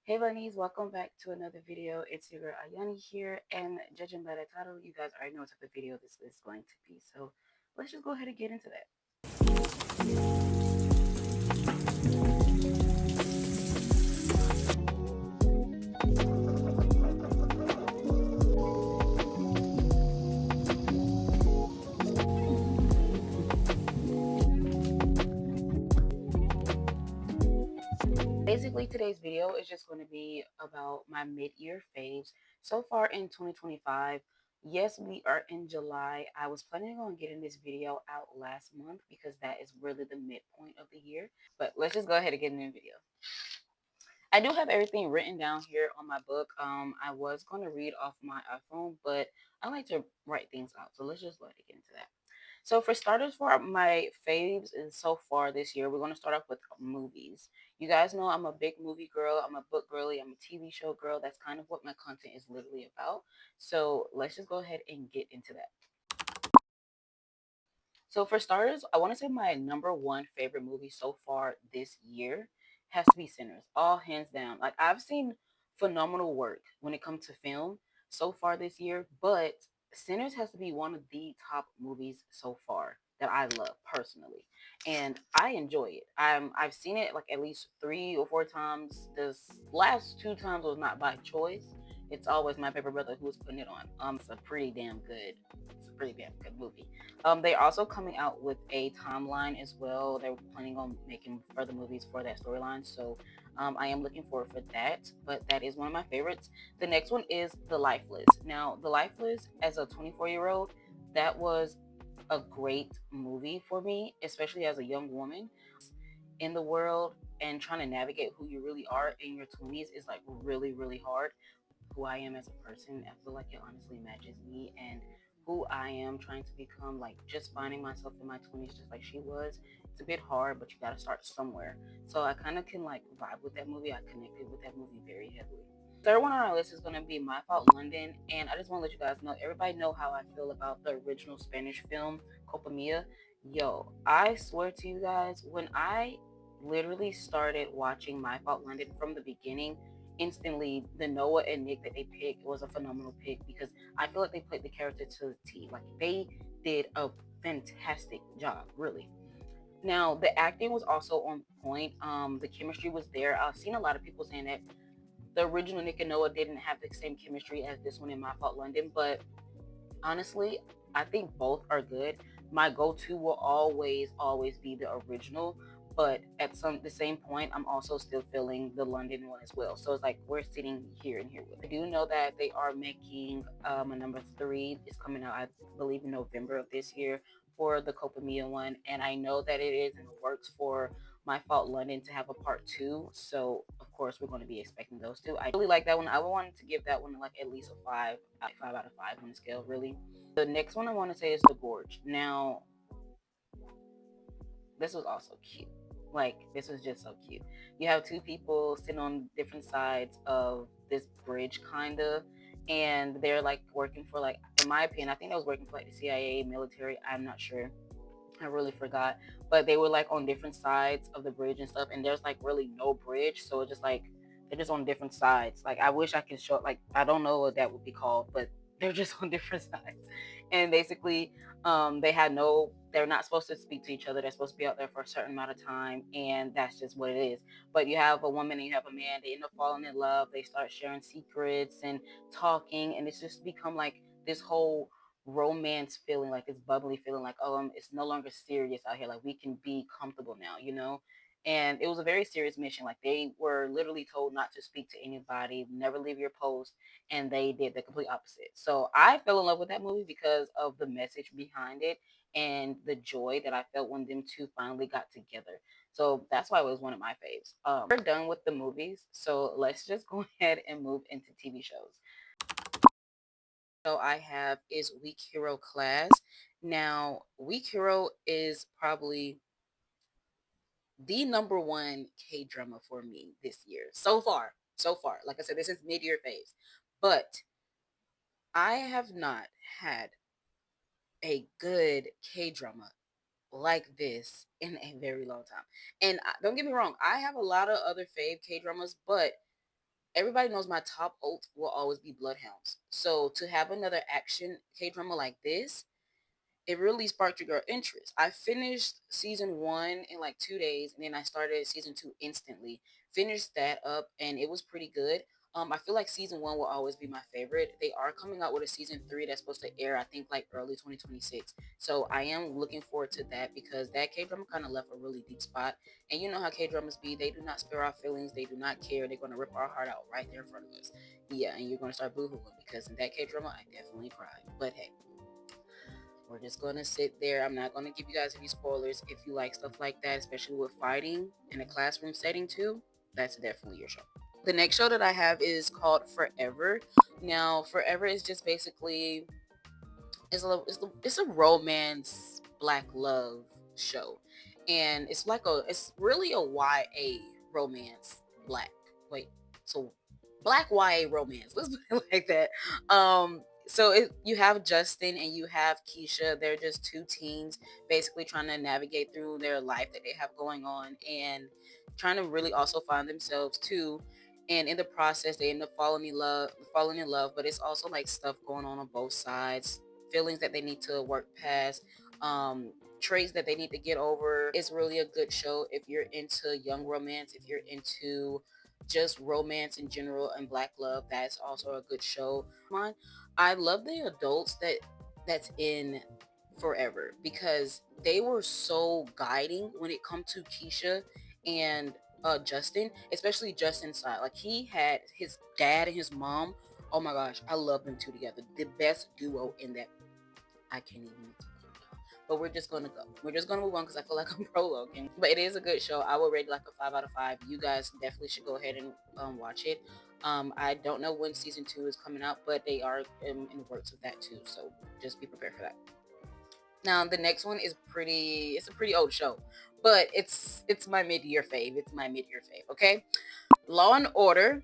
Hey bunnies, welcome back to another video. It's your girl Ayani here, and judging by the title, you guys already know what type of video this is going to be. So let's just go ahead and get into that. Basically, today's video is just going to be about my mid-year faves so far in 2025. Yes, we are in July. I was planning on getting this video out last month because that is really the midpoint of the year. But let's just go ahead and get in the video. I do have everything written down here on my book. I was going to read off my iPhone, but I like to write things out. So let's just go ahead and get into that. So for starters, for my faves and so far this year, we're going to start off with movies. You guys know I'm a big movie girl. I'm a book girly. I'm a TV show girl. That's kind of what my content is literally about. So let's just go ahead and get into that. So for starters, I want to say my number one favorite movie so far this year has to be Sinners. All hands down. Like I've seen phenomenal work when it comes to film so far this year, but Sinners has to be one of the top movies so far that I love personally. And I enjoy it. I've seen it like at least 3 or 4 times. This last 2 times was not by choice. It's always my favorite brother who's putting it on. It's a pretty damn good movie. They're also coming out with a timeline as well. They're planning on making further movies for that storyline. So I am looking forward for that. But that is one of my favorites. The next one is The Lifeless. Now, The Lifeless, as a 24-year-old, that was a great movie for me, especially as a young woman in the world and trying to navigate who you really are in your 20s is like really, really hard. Who I am as a person, I feel like it honestly matches me and who I am trying to become, like just finding myself in my 20s just like she was. It's a bit hard, but you got to start somewhere. So I kind of can like vibe with that movie. I connected with that movie very heavily. Third one on our list is going to be My Fault London, and I just want to let you guys know, everybody know how I feel about the original Spanish film Copa Mia. Yo, I swear to you guys, when I literally started watching My Fault London from the beginning, instantly the Noah and Nick that they picked was a phenomenal pick because I feel like they played the character to the T. Like they did a fantastic job, really. Now the acting was also on point. The chemistry was there. I've seen a lot of people saying that the original Nick and Noah didn't have the same chemistry as this one in My Fault London, but honestly, I think both are good. My go-to will always be the original, but at the same point, I'm also still feeling the London one as well. So it's like we're sitting here and here with it. I do know that they are making a number three. It's coming out, I believe, in November of this year for the Copa Mia one, and I know that it is in the works for My Fault London to have a part two. So of course we're going to be expecting those two. I really like that one. I wanted to give that one like at least a five out of five on the scale, really. The next one I want to say is The Gorge. Now, this was also cute. Like, this was just so cute. You have two people sitting on different sides of this bridge, kind of, and they're like working for, like, in my opinion, I think they was working for like the CIA, military. I'm not sure. I really forgot. But they were like on different sides of the bridge and stuff, and there's like really no bridge, so it's just like they're just on different sides. Like I wish I could show, like I don't know what that would be called, but they're just on different sides. And basically, they're not supposed to speak to each other. They're supposed to be out there for a certain amount of time, and that's just what it is. But you have a woman and you have a man, they end up falling in love, they start sharing secrets and talking, and it's just become like this whole romance feeling, like this bubbly feeling, like it's no longer serious out here, like we can be comfortable now, you know. And it was a very serious mission. Like they were literally told not to speak to anybody, never leave your post, and they did the complete opposite. So I fell in love with that movie because of the message behind it and the joy that I felt when them two finally got together. So that's why it was one of my faves. We're done with the movies, so let's just go ahead and move into TV shows. So I have is Weak Hero Class. Now, Weak Hero is probably the number one K drama for me this year. So far. So far. Like I said, this is mid-year phase. But I have not had a good K drama like this in a very long time. And don't get me wrong, I have a lot of other fave K dramas, but everybody knows my top ult will always be Bloodhounds. So to have another action K drama like this, it really sparked your girl interest. I finished season one in like 2 days, and then I started season two instantly. Finished that up, and it was pretty good. I feel like season one will always be my favorite. They are coming out with a season three that's supposed to air, I think, like early 2026. So I am looking forward to that because that K drama kind of left a really deep spot. And you know how K dramas be, they do not spare our feelings, they do not care. They're going to rip our heart out right there in front of us. Yeah, and you're going to start boohooing because in that K drama, I definitely cried. But hey, we're just gonna sit there. I'm not gonna give you guys any spoilers. If you like stuff like that, especially with fighting in a classroom setting too, that's definitely your show. The next show that I have is called Forever. Now, Forever is just basically it's a romance black love show, and it's really a YA romance black. Wait, so black YA romance. Let's put it like that. You have Justin and you have Keisha. They're just two teens basically trying to navigate through their life that they have going on and trying to really also find themselves too. And in the process, they end up falling in love. But it's also like stuff going on both sides, feelings that they need to work past, traits that they need to get over. It's really a good show if you're into young romance, if you're into just romance in general and black love. That's also a good show. Mine, I love the adults that's in Forever because they were so guiding when it comes to Keisha and Justin, especially Justin's side. Like he had his dad and his mom. Oh my gosh, I love them two together. The best duo in that. I can't even. But we're just gonna go. We're just gonna move on because I feel like I'm prologuing. But it is a good show. I will rate it like a 5 out of 5. You guys definitely should go ahead and watch it. I don't know when season two is coming out, but they are in the works with that too. So just be prepared for that. Now the next one is pretty. It's a pretty old show, but it's my mid-year fave. It's my mid-year fave. Okay, Law and Order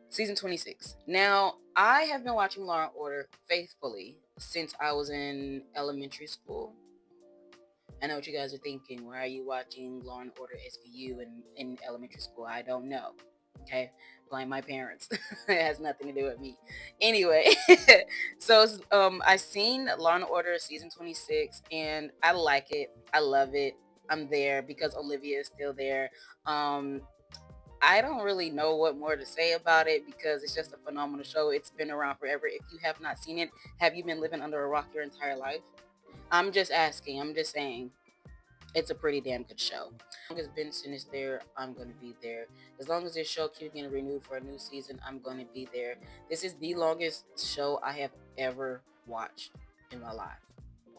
season 26. Now, I have been watching Law and Order faithfully since I was in elementary school. I know what you guys are thinking. Why are you watching Law and Order SVU in elementary school? I don't know. Okay, blame my parents. It has nothing to do with me. Anyway, so I seen Law and Order season 26, and I like it. I love it. I'm there because Olivia is still there. Um, I don't really know what more to say about it because it's just a phenomenal show. It's been around forever. If you have not seen it, have you been living under a rock your entire life? I'm just asking. I'm just saying. It's a pretty damn good show. As long as Benson is there, I'm going to be there. As long as this show keeps getting renewed for a new season, I'm going to be there. This is the longest show I have ever watched in my life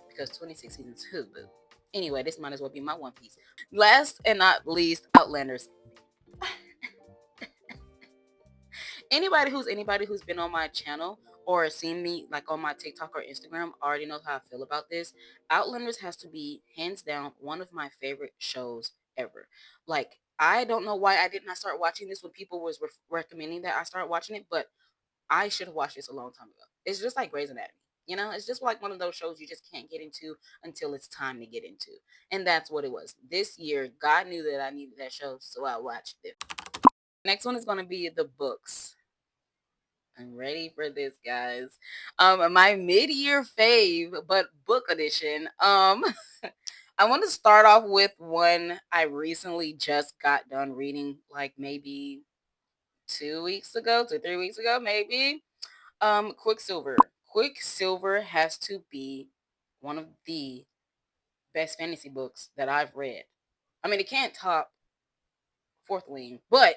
because 26 seasons too, boo. Anyway, this might as well be my One Piece. Last and not least, Outlanders. Anybody who's been on my channel or seen me like on my TikTok or Instagram already knows how I feel about this. Outlanders has to be hands down one of my favorite shows ever. Like I don't know why I did not start watching this when people was recommending that I start watching it, but I should have watched this a long time ago. It's just like Grey's Anatomy. You know, it's just like one of those shows you just can't get into until it's time to get into. And that's what it was. This year, God knew that I needed that show, so I watched it. Next one is going to be the books. I'm ready for this, guys. My mid-year fave, but book edition. I want to start off with one I recently just got done reading, like maybe 2 weeks ago, 3 weeks ago, maybe. Quicksilver. Quicksilver has to be one of the best fantasy books that I've read. I mean, it can't top Fourth Wing, but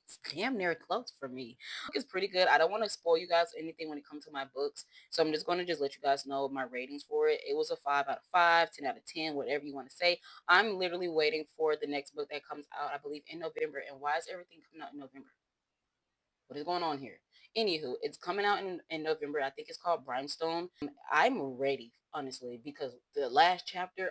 it's damn near close for me. Book is pretty good. I don't want to spoil you guys anything when it comes to my books, so I'm just going to just let you guys know my ratings for it. It was a 5 out of 5, 10 out of 10, whatever you want to say. I'm literally waiting for the next book that comes out, I believe, in November. And why is everything coming out in November? What is going on here? Anywho, it's coming out in November. I think it's called Brimstone. I'm ready, honestly, because the last chapter,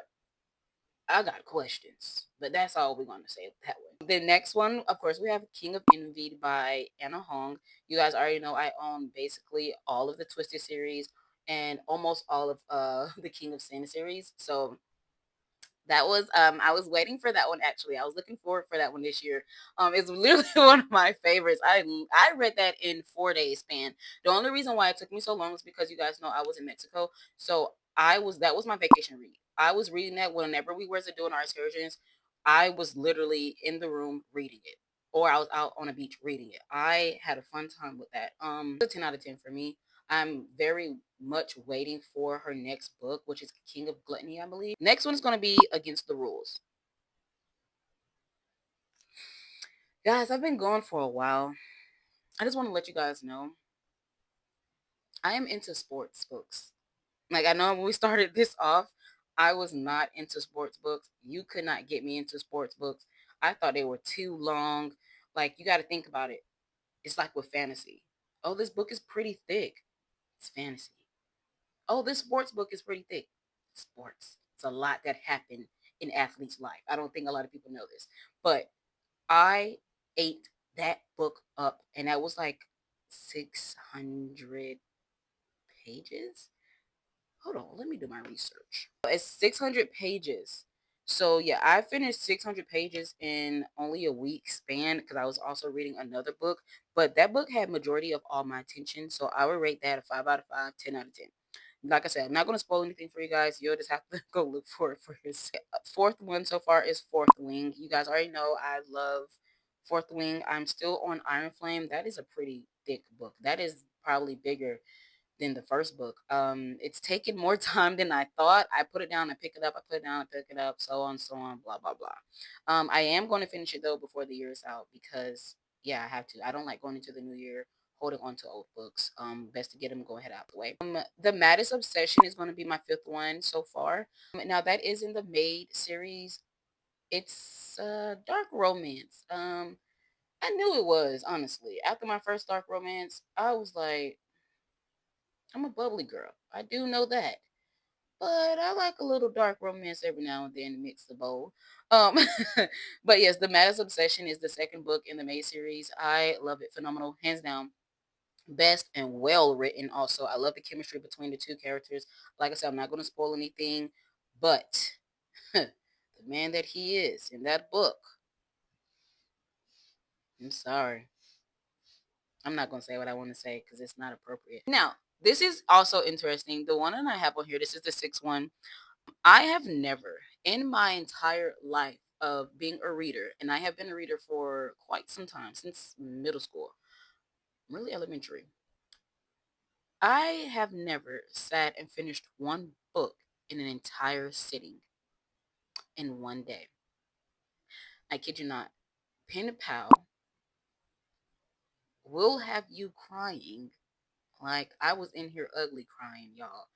I got questions, but that's all we're going to say that way. The next one, of course, we have King of Envy by Anna Hong. You guys already know I own basically all of the Twisted series and almost all of the King of Sin series. So That was I was waiting for that one actually. I was looking forward for that one this year. It's literally one of my favorites. I read that in 4 days span. The only reason why it took me so long is because you guys know I was in Mexico. So that was my vacation read. I was reading that whenever we were doing our excursions. I was literally in the room reading it. Or I was out on a beach reading it. I had a fun time with that. A 10 out of 10 for me. I'm very much waiting for her next book, which is King of Gluttony, I believe. Next one is going to be Against the Rules. Guys, I've been going for a while. I just want to let you guys know I am into sports books. Like, I know when we started this off, I was not into sports books. You could not get me into sports books. I thought they were too long. Like, you got to think about it. It's like with fantasy. Oh, this book is pretty thick. It's fantasy. Oh, this sports book is pretty thick. Sports. It's a lot that happened in athletes' life. I don't think a lot of people know this. But I ate that book up, and that was like 600 pages. Hold on, let me do my research. It's 600 pages. So yeah, I finished 600 pages in only a week span because I was also reading another book. But that book had majority of all my attention. So I would rate that a 5 out of 5, 10 out of 10. Like I said, I'm not going to spoil anything for you guys. You'll just have to go look for it for yourself. Fourth one so far is Fourth Wing. You guys already know I love Fourth Wing. I'm still on Iron Flame. That is a pretty thick book. That is probably bigger than the first book. It's taken more time than I thought. I put it down, I pick it up, I put it down, I pick it up, so on, blah, blah, blah. I am going to finish it though before the year is out because yeah, I have to. I don't like going into the new year holding on to old books. Best to get them, go ahead out the way. The Maddest Obsession is going to be my fifth one so far. Now that is in the Maid series. It's dark romance. I knew it was, honestly. After my first dark romance, I was like, I'm a bubbly girl. I do know that. But I like a little dark romance every now and then to mix the bowl. Um, but yes, The Maddest Obsession is the second book in the May series. I love it. Phenomenal. Hands down. Best and well written also. I love the chemistry between the two characters. Like I said, I'm not going to spoil anything. But the man that he is in that book, I'm sorry. I'm not going to say what I want to say because it's not appropriate. Now, this is also interesting. The one that I have on here, this is the sixth one. I have never in my entire life of being a reader, and I have been a reader for quite some time, since middle school, really elementary. I have never sat and finished one book in an entire sitting in one day. I kid you not. Pen and Pal will have you crying like I was in here ugly crying, y'all.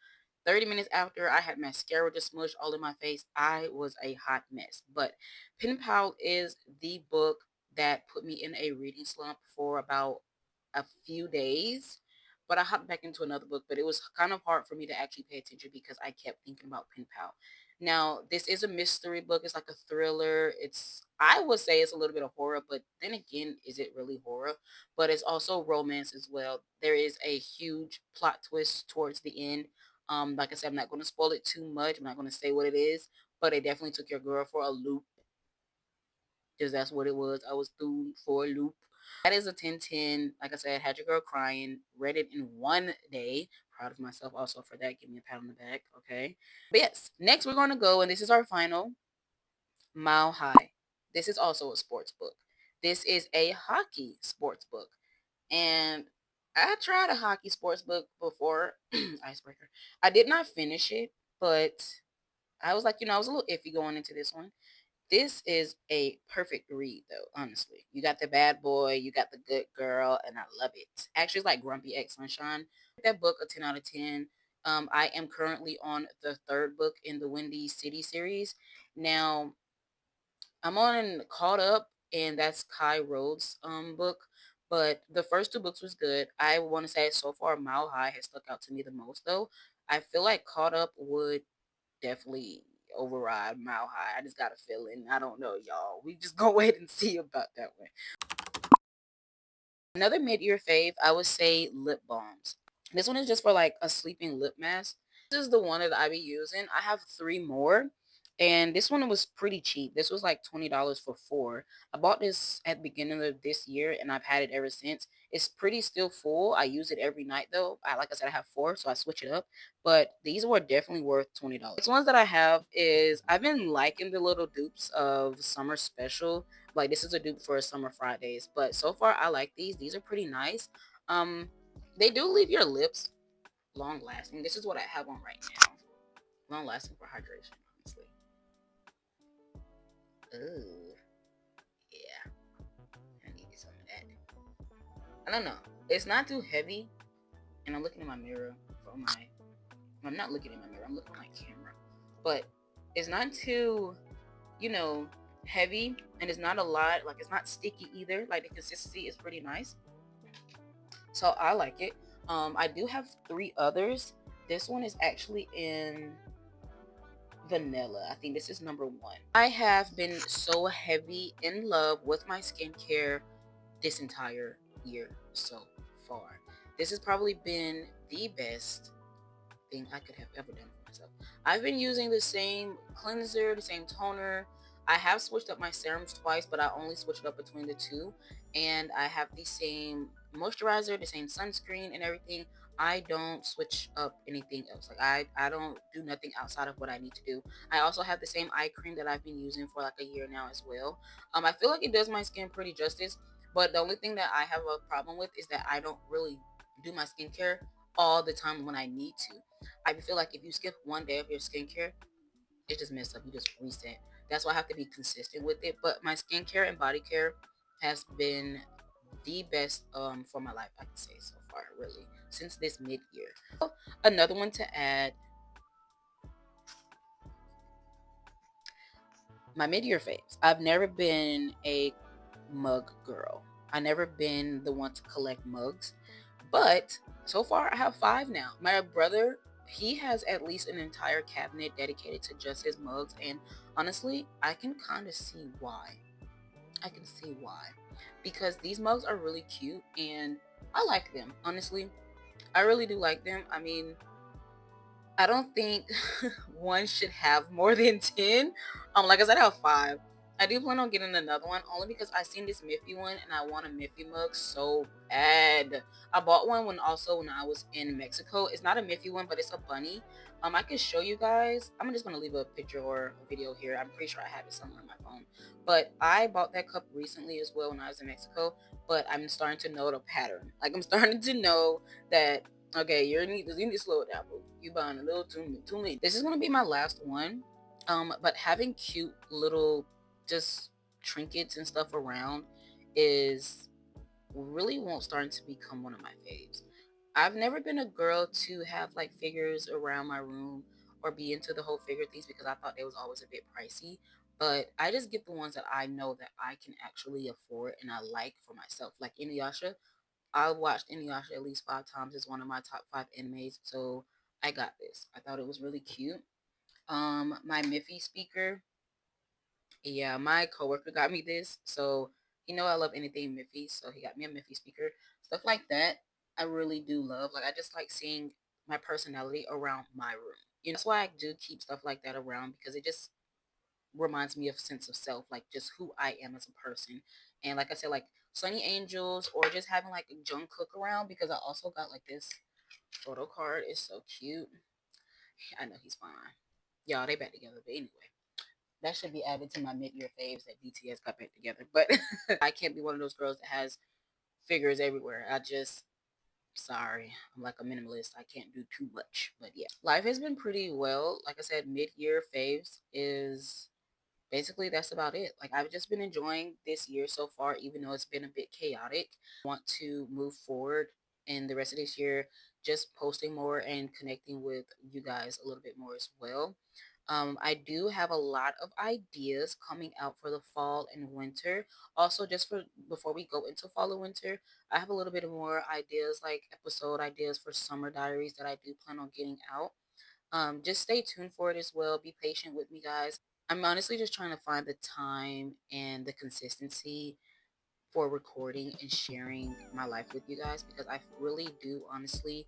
30 minutes after I had mascara just smushed all in my face, I was a hot mess. But Pen Pal is the book that put me in a reading slump for about a few days. But I hopped back into another book, but it was kind of hard for me to actually pay attention because I kept thinking about Pen Pal. Now, this is a mystery book. It's like a thriller. I would say it's a little bit of horror, but then again, is it really horror? But it's also romance as well. There is a huge plot twist towards the end. Like I said, I'm not going to spoil it too much. I'm not going to say what it is, but it definitely took your girl for a loop because that's what it was. I was through for a loop. That is a 10/10. Like I said, had your girl crying. Read it in one day. Proud of myself also for that. Give me a pat on the back, okay? But yes, next we're going to go, and this is our final, Mile High. This is also a sports book. This is a hockey sports book. And I tried a hockey sports book before, Icebreaker. I did not finish it, but I was like, I was a little iffy going into this one. This is a perfect read, though, honestly. You got the bad boy, you got the good girl, and I love it. Actually, it's like Grumpy X Sunshine. That book, a 10 out of 10. I am currently on the third book in the Windy City series. Now, I'm on Caught Up, and that's Kai Rhodes' book. But the first two books was good. I want to say so far, Mile High has stuck out to me the most, though. I feel like Caught Up would definitely override Mile High. I just got a feeling. I don't know, y'all. We just go wait and see about that one. Another mid-year fave, I would say lip balms. This one is just for like a sleeping lip mask. This is the one that I be using. I have three more. And this one was pretty cheap. This was like $20 for four. I bought this at the beginning of this year and I've had it ever since. It's pretty still full. I use it every night though. Like I said, I have four, so I switch it up. But these were definitely worth $20. Next ones that I have is I've been liking the little dupes of Summer Special. Like this is a dupe for Summer Fridays. But so far I like these. These are pretty nice. Um, they do leave your lips long lasting. This is what I have on right now. Long lasting for hydration, honestly. Ooh, yeah, I need some of that. I don't know. It's not too heavy, and I'm looking in my mirror for my. I'm not looking in my mirror. I'm looking at my camera, but it's not too, you know, heavy, and it's not a lot. Like it's not sticky either. Like the consistency is pretty nice, so I like it. I do have three others. This one is actually in vanilla. I think this is number one. I have been so heavy in love with my skincare this entire year so far. This has probably been the best thing I could have ever done for myself. I've been using the same cleanser, the same toner. I have switched up my serums twice, but I only switched up between the two. And I have the same moisturizer, the same sunscreen and everything. I don't switch up anything else. Like I don't do nothing outside of what I need to do. I also have the same eye cream that I've been using for like a year now as well. I feel like it does my skin pretty justice, but the only thing that I have a problem with is that I don't really do my skincare all the time when I need to. I feel like if you skip one day of your skincare, it just messed up. You just reset. That's why I have to be consistent with it. But my skincare and body care has been the best for my life, I can say so far, really, since this mid year. Another one to add, my mid year faves. I've never been a mug girl. I never been the one to collect mugs. But so far, I have five now. My brother, he has at least an entire cabinet dedicated to just his mugs. And honestly, I can kind of see why. I can see why. Because these mugs are really cute and I like them. Honestly, I really do like them. I mean, I don't think one should have more than 10. Like I said, I have five. I do plan on getting another one only because I seen this Miffy one and I want a Miffy mug so bad. I bought one when I was in Mexico. It's not a Miffy one, but it's a bunny. I can show you guys. I'm just gonna leave a picture or a video here. I'm pretty sure I have it somewhere on my phone. But I bought that cup recently as well when I was in Mexico. But I'm starting to know the pattern. Like I'm starting to know that okay, you need to slow it down, boo. You buying a little too many. This is gonna be my last one. But having cute little just trinkets and stuff around is really won't start to become one of my faves. I've never been a girl to have like figures around my room or be into the whole figure things because I thought they was always a bit pricey. But I just get the ones that I know that I can actually afford and I like for myself. Like Inuyasha, I watched Inuyasha at least five times. It's one of my top five animes, so I got this. I thought it was really cute. My Miffy speaker, yeah, my coworker got me this, so I love anything Miffy, so he got me a Miffy speaker. Stuff like that, I really do love. Like I just like seeing my personality around my room. That's why I do keep stuff like that around because it just reminds me of sense of self, like just who I am as a person. And like I said, like Sunny Angels or just having like Jungkook around because I also got like this photo card. It's so cute. I know he's fine. Y'all, they back together. But anyway, that should be added to my mid-year faves that BTS got back together. But I can't be one of those girls that has figures everywhere. Sorry, I'm like a minimalist. I can't do too much. But yeah, life has been pretty well. Like I said, mid-year faves is basically that's about it. Like I've just been enjoying this year so far, even though it's been a bit chaotic. Want to move forward in the rest of this year, just posting more and connecting with you guys a little bit more as well. I do have a lot of ideas coming out for the fall and winter. Also, just for before we go into fall and winter, I have a little bit of more ideas, like episode ideas for summer diaries that I do plan on getting out. Just stay tuned for it as well. Be patient with me, guys. I'm honestly just trying to find the time and the consistency for recording and sharing my life with you guys because I really do honestly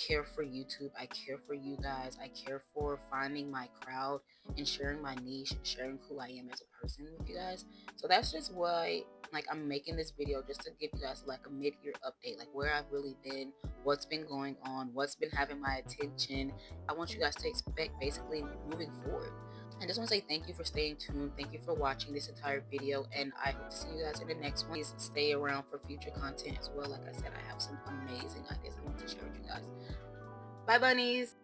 care for YouTube. I care for you guys. I care for finding my crowd and sharing my niche and sharing who I am as a person with you guys. So that's just why like I'm making this video, just to give you guys like a mid-year update, like where I've really been, what's been going on, what's been having my attention. I want you guys to expect basically moving forward. I just want to say thank you for staying tuned. Thank you for watching this entire video, and I hope to see you guys in the next one. Please stay around for future content as well. Like I said, I have some amazing ideas I want to share with you guys. Bye, bunnies.